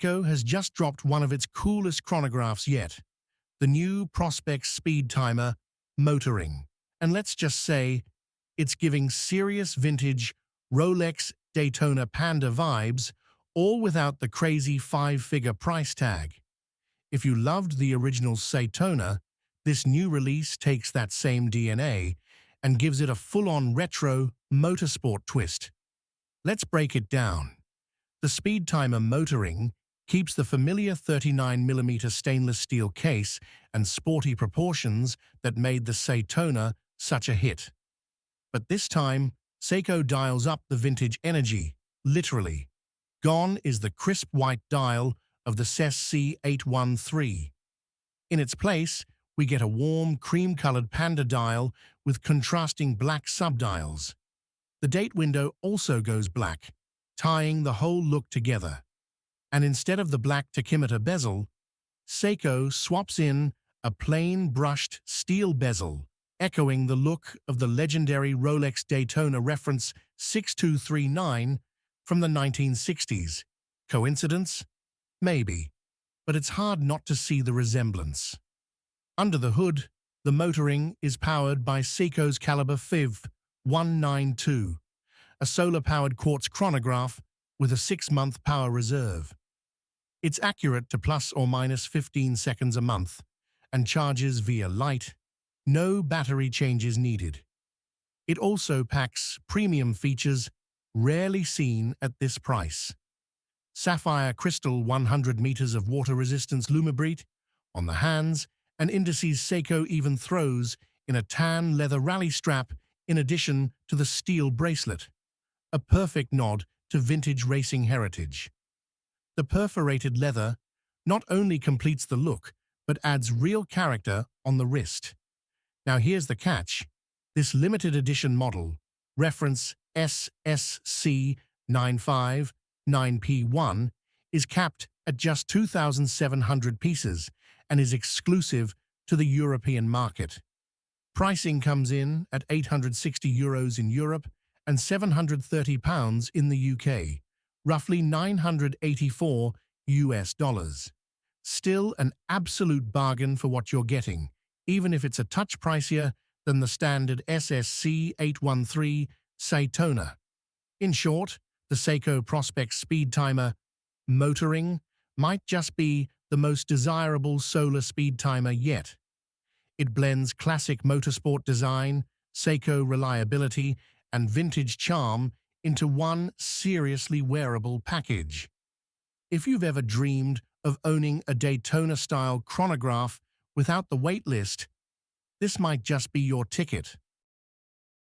Seiko has just dropped one of its coolest chronographs yet, the new Prospex Speedtimer Motoring. And let's just say, it's giving serious vintage Rolex Daytona Panda vibes, all without the crazy five-figure price tag. If you loved the original Daytona, this new release takes that same DNA and gives it a full-on retro motorsport twist. Let's break it down. The Speedtimer Motoring keeps the familiar 39mm stainless steel case and sporty proportions that made the Daytona such a hit. But this time, Seiko dials up the vintage energy, literally. Gone is the crisp white dial of the C813. In its place, we get a warm, cream-colored Panda dial with contrasting black subdials. The date window also goes black, tying the whole look together. And instead of the black tachymeter bezel, Seiko swaps in a plain brushed steel bezel, echoing the look of the legendary Rolex Daytona reference 6239 from the 1960s. Coincidence? Maybe, but it's hard not to see the resemblance. Under the hood, the Motoring is powered by Seiko's Caliber FIV 192, a solar-powered quartz chronograph with a 6-month power reserve. It's accurate to plus or minus 15 seconds a month and charges via light. No battery changes needed. It also packs premium features rarely seen at this price. Sapphire crystal 100 meters of water resistance lumibrite on the hands, and indices Seiko even throws in a tan leather rally strap in addition to the steel bracelet, a perfect nod to vintage racing heritage. The perforated leather not only completes the look, but adds real character on the wrist. Now here's the catch. This limited edition model, reference SSC959P1, is capped at just 2,700 pieces and is exclusive to the European market. Pricing comes in at €860 in Europe and £730 in the UK, roughly $984 US. Still an absolute bargain for what you're getting, even if it's a touch pricier than the standard SSC813 Daytona. In short, the Seiko Prospex Speedtimer Motoring might just be the most desirable solar speed timer yet. It blends classic motorsport design, Seiko reliability, and vintage charm into one seriously wearable package. If you've ever dreamed of owning a Daytona-style chronograph without the wait list, this might just be your ticket.